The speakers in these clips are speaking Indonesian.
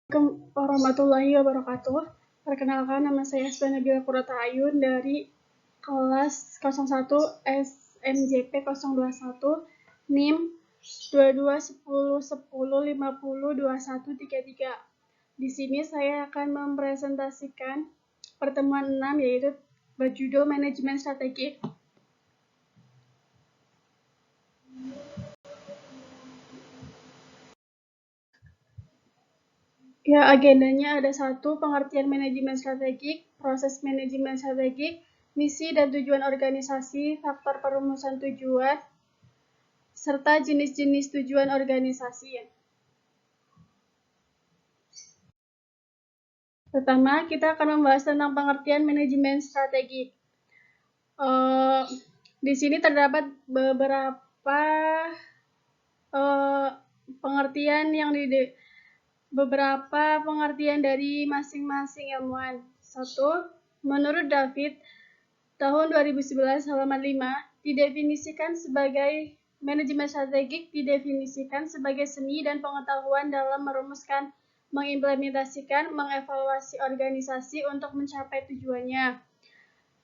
Assalamualaikum warahmatullahi wabarakatuh. Perkenalkan, nama saya Asba Nabila Qurrata Ayun dari kelas 01 SMJP 021 NIM 221010502133. Di sini saya akan mempresentasikan pertemuan 6, yaitu berjudul Manajemen Strategik. Ya, agendanya ada 1, pengertian manajemen strategik, proses manajemen strategik, misi dan tujuan organisasi, faktor perumusan tujuan, serta jenis-jenis tujuan organisasi. Pertama, kita akan membahas tentang pengertian manajemen strategik. Di sini terdapat beberapa pengertian dari masing-masing ilmuwan. 1. Menurut David, tahun 2011 halaman 5, manajemen strategik didefinisikan sebagai seni dan pengetahuan dalam merumuskan, mengimplementasikan, mengevaluasi organisasi untuk mencapai tujuannya.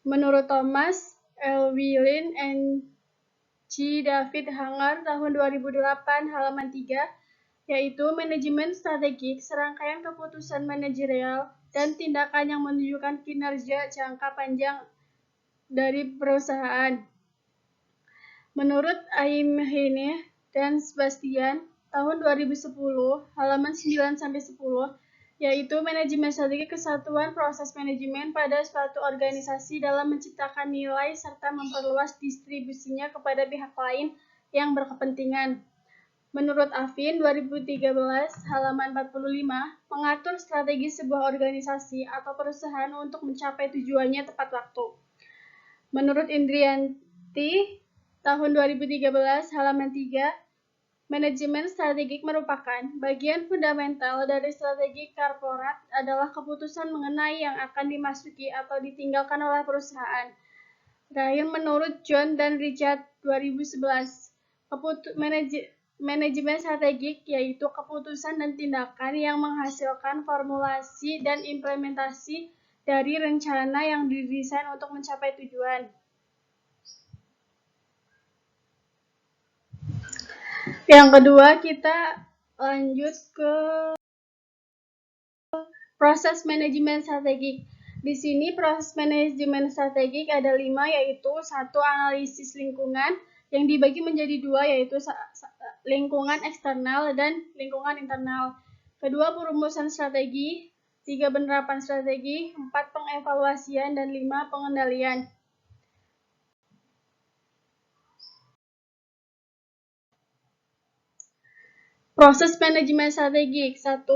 Menurut Thomas Elwilin and G. David Hanger tahun 2008 halaman 3, yaitu manajemen strategik, serangkaian keputusan manajerial dan tindakan yang menunjukkan kinerja jangka panjang dari perusahaan. Menurut Aimhine dan Sebastian tahun 2010 halaman 9-10, yaitu manajemen strategi kesatuan proses manajemen pada suatu organisasi dalam menciptakan nilai serta memperluas distribusinya kepada pihak lain yang berkepentingan. Menurut Afin 2013 halaman 45, mengatur strategi sebuah organisasi atau perusahaan untuk mencapai tujuannya tepat waktu. Menurut Indrianti tahun 2013 halaman 3, manajemen strategik merupakan bagian fundamental dari strategi korporat adalah keputusan mengenai yang akan dimasuki atau ditinggalkan oleh perusahaan. Terakhir, menurut John dan Richard 2011, manajemen strategik yaitu keputusan dan tindakan yang menghasilkan formulasi dan implementasi dari rencana yang didesain untuk mencapai tujuan. Yang kedua, kita lanjut ke proses manajemen strategik. Di sini proses manajemen strategik ada 5, yaitu 1. Analisis lingkungan, yang dibagi menjadi 2, yaitu lingkungan eksternal dan lingkungan internal. Kedua, perumusan strategi. 3, penerapan strategi. 4, pengevaluasian. Dan 5, pengendalian. Proses manajemen strategik. 1.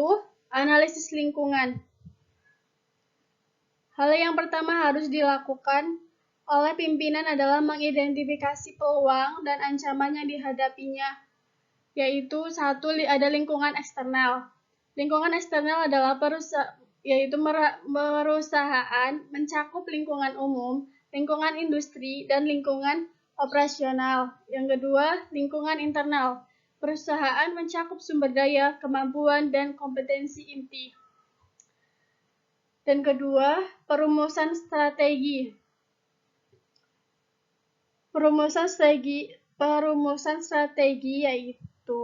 Analisis lingkungan. Hal yang pertama harus dilakukan oleh pimpinan adalah mengidentifikasi peluang dan ancaman yang dihadapinya, yaitu 1. Ada lingkungan eksternal. Lingkungan eksternal adalah perusahaan mencakup lingkungan umum, lingkungan industri, dan lingkungan operasional. Yang kedua, lingkungan internal. Perusahaan mencakup sumber daya, kemampuan, dan kompetensi inti. Dan kedua, perumusan strategi. Perumusan strategi yaitu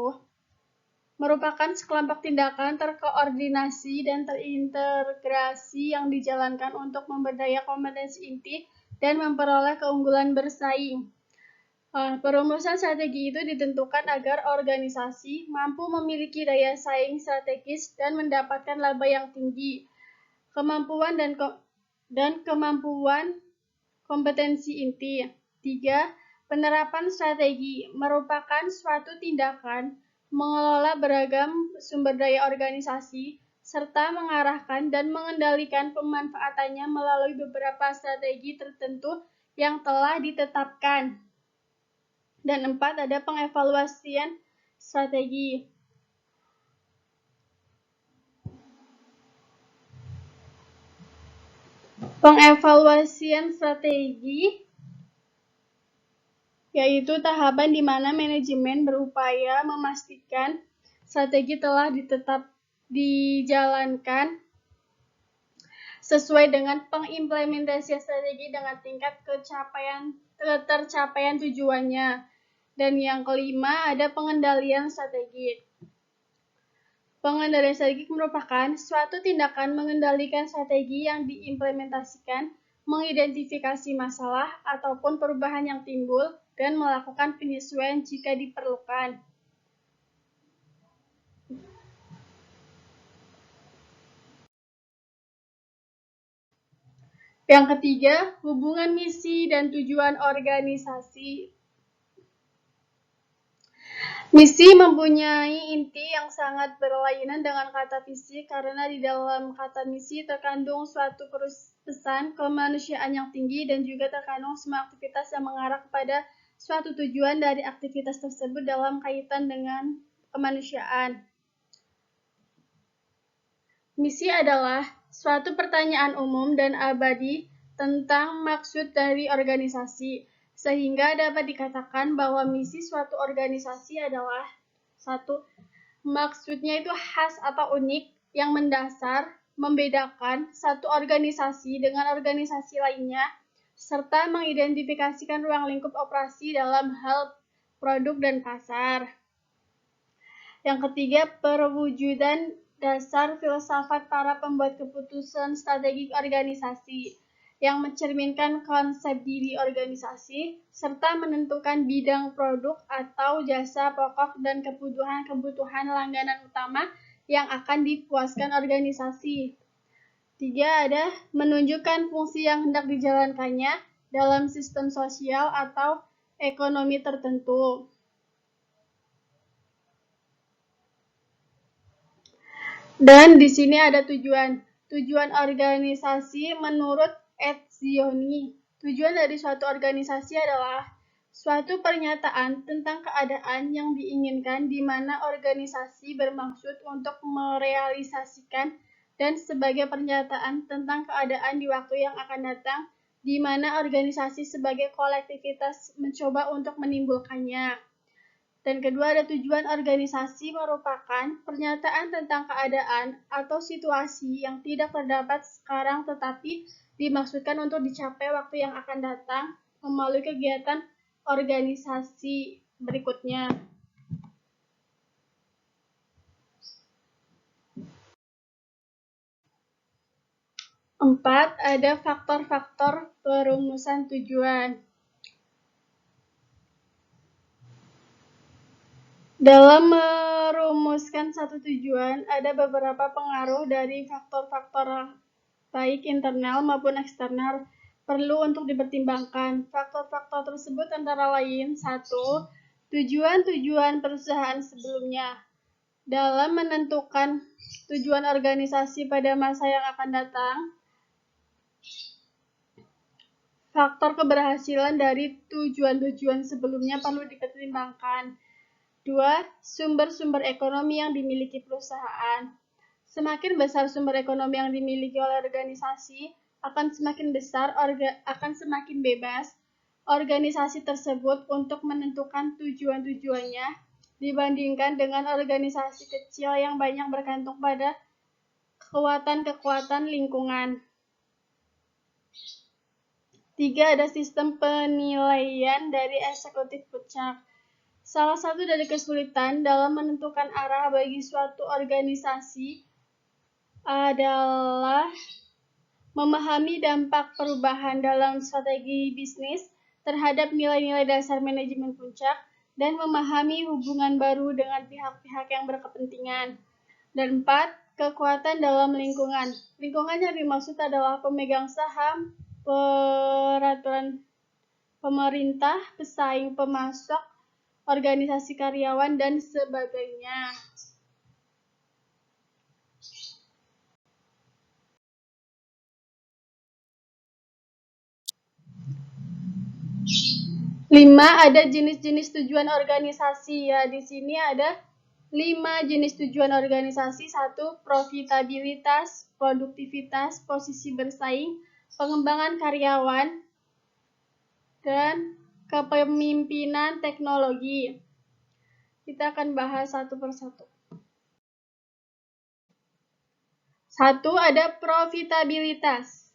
merupakan sekelompok tindakan terkoordinasi dan terintegrasi yang dijalankan untuk memberdaya kompetensi inti dan memperoleh keunggulan bersaing. Perumusan strategi itu ditentukan agar organisasi mampu memiliki daya saing strategis dan mendapatkan laba yang tinggi. Kemampuan dan kemampuan kompetensi inti. 3. Penerapan strategi merupakan suatu tindakan mengelola beragam sumber daya organisasi serta mengarahkan dan mengendalikan pemanfaatannya melalui beberapa strategi tertentu yang telah ditetapkan. Dan 4. Ada pengevaluasian strategi. Pengevaluasian strategi yaitu tahapan di mana manajemen berupaya memastikan strategi telah dijalankan sesuai dengan pengimplementasian strategi dengan tingkat ketercapaian tujuannya. Dan yang kelima ada pengendalian strategik. Pengendalian strategik merupakan suatu tindakan mengendalikan strategi yang diimplementasikan, mengidentifikasi masalah ataupun perubahan yang timbul, dan melakukan penyesuaian jika diperlukan. Yang ketiga, hubungan misi dan tujuan organisasi. Misi mempunyai inti yang sangat berlainan dengan kata visi karena di dalam kata misi terkandung suatu pesan kemanusiaan yang tinggi dan juga terkandung semua aktivitas yang mengarah kepada suatu tujuan dari aktivitas tersebut dalam kaitan dengan kemanusiaan. Misi adalah suatu pertanyaan umum dan abadi tentang maksud dari organisasi, sehingga dapat dikatakan bahwa misi suatu organisasi adalah satu, maksudnya itu khas atau unik yang mendasar, membedakan satu organisasi dengan organisasi lainnya, serta mengidentifikasikan ruang lingkup operasi dalam hal produk dan pasar. Yang ketiga, perwujudan dasar filsafat para pembuat keputusan strategik organisasi yang mencerminkan konsep diri organisasi serta menentukan bidang produk atau jasa pokok dan kebutuhan langganan utama yang akan dipuaskan organisasi. 3 ada menunjukkan fungsi yang hendak dijalankannya dalam sistem sosial atau ekonomi tertentu. Dan di sini ada tujuan. Tujuan organisasi menurut Ed Zioni. Tujuan dari suatu organisasi adalah suatu pernyataan tentang keadaan yang diinginkan di mana organisasi bermaksud untuk merealisasikan dan sebagai pernyataan tentang keadaan di waktu yang akan datang di mana organisasi sebagai kolektivitas mencoba untuk menimbulkannya. Dan kedua ada tujuan organisasi merupakan pernyataan tentang keadaan atau situasi yang tidak terdapat sekarang tetapi dimaksudkan untuk dicapai waktu yang akan datang melalui kegiatan organisasi berikutnya. Empat, ada faktor-faktor perumusan tujuan. Dalam merumuskan satu tujuan, ada beberapa pengaruh dari faktor-faktor baik internal maupun eksternal perlu untuk dipertimbangkan. Faktor-faktor tersebut antara lain, 1. Tujuan-tujuan perusahaan sebelumnya. Dalam menentukan tujuan organisasi pada masa yang akan datang, faktor keberhasilan dari tujuan-tujuan sebelumnya perlu dipertimbangkan. 2. Sumber-sumber ekonomi yang dimiliki perusahaan. Semakin besar sumber ekonomi yang dimiliki oleh organisasi, akan semakin bebas organisasi tersebut untuk menentukan tujuan-tujuannya dibandingkan dengan organisasi kecil yang banyak bergantung pada kekuatan lingkungan. 3. Ada sistem penilaian dari eksekutif puncak. Salah satu dari kesulitan dalam menentukan arah bagi suatu organisasi adalah memahami dampak perubahan dalam strategi bisnis terhadap nilai-nilai dasar manajemen puncak dan memahami hubungan baru dengan pihak-pihak yang berkepentingan. Dan 4. Kekuatan dalam lingkungan. Lingkungan yang dimaksud adalah pemegang saham, peraturan pemerintah, pesaing, pemasok, organisasi karyawan, dan sebagainya. Lima, ada jenis-jenis tujuan organisasi. Ya, di sini ada 5 jenis tujuan organisasi. 1. Profitabilitas, produktivitas, posisi bersaing, pengembangan karyawan, dan kepemimpinan teknologi. Kita akan bahas satu persatu. Satu, ada profitabilitas.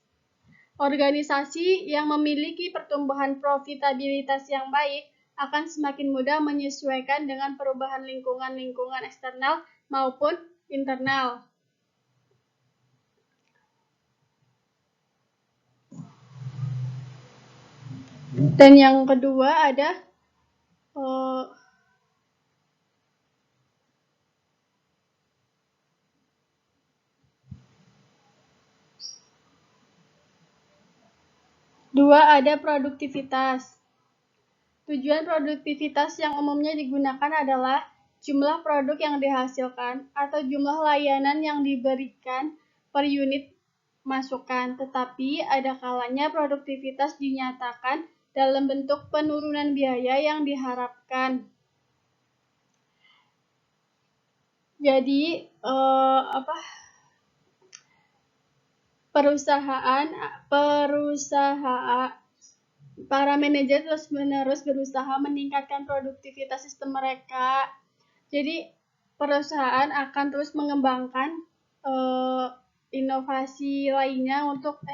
Organisasi yang memiliki pertumbuhan profitabilitas yang baik akan semakin mudah menyesuaikan dengan perubahan lingkungan eksternal maupun internal. Dan yang kedua ada produktivitas. Tujuan produktivitas yang umumnya digunakan adalah jumlah produk yang dihasilkan atau jumlah layanan yang diberikan per unit masukan, tetapi ada kalanya produktivitas dinyatakan dalam bentuk penurunan biaya yang diharapkan. Jadi, para manajer terus-menerus berusaha meningkatkan produktivitas sistem mereka. Jadi, perusahaan akan terus mengembangkan inovasi lainnya untuk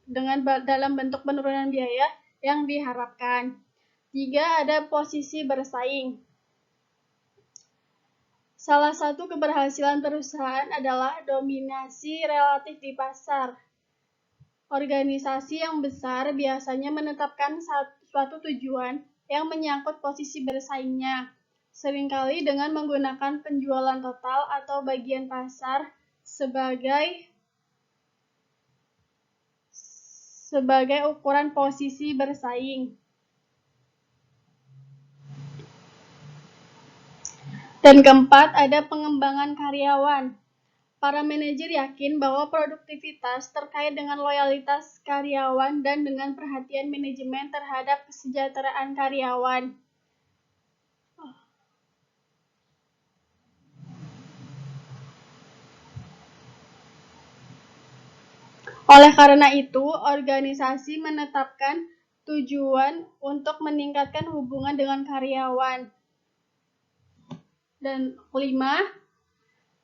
dalam bentuk penurunan biaya yang diharapkan. 3, ada posisi bersaing. Salah satu keberhasilan perusahaan adalah dominasi relatif di pasar. Organisasi yang besar biasanya menetapkan suatu tujuan yang menyangkut posisi bersaingnya, seringkali dengan menggunakan penjualan total atau bagian pasar sebagai ukuran posisi bersaing. Dan keempat, ada pengembangan karyawan. Para manajer yakin bahwa produktivitas terkait dengan loyalitas karyawan dan dengan perhatian manajemen terhadap kesejahteraan karyawan. Oleh karena itu, organisasi menetapkan tujuan untuk meningkatkan hubungan dengan karyawan. Dan 5,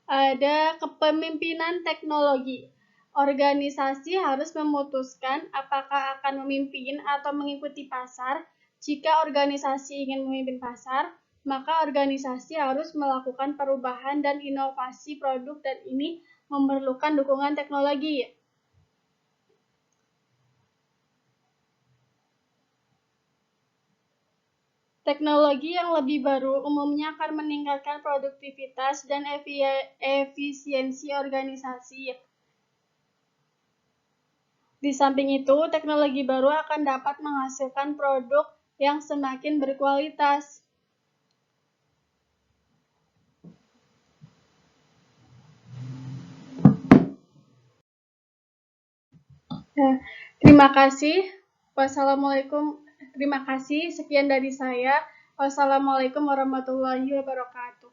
ada kepemimpinan teknologi. Organisasi harus memutuskan apakah akan memimpin atau mengikuti pasar. Jika organisasi ingin memimpin pasar, maka organisasi harus melakukan perubahan dan inovasi produk, dan ini memerlukan dukungan teknologi. Teknologi yang lebih baru umumnya akan meningkatkan produktivitas dan efisiensi organisasi. Di samping itu, teknologi baru akan dapat menghasilkan produk yang semakin berkualitas. Terima kasih. Terima kasih. Sekian dari saya. Wassalamualaikum warahmatullahi wabarakatuh.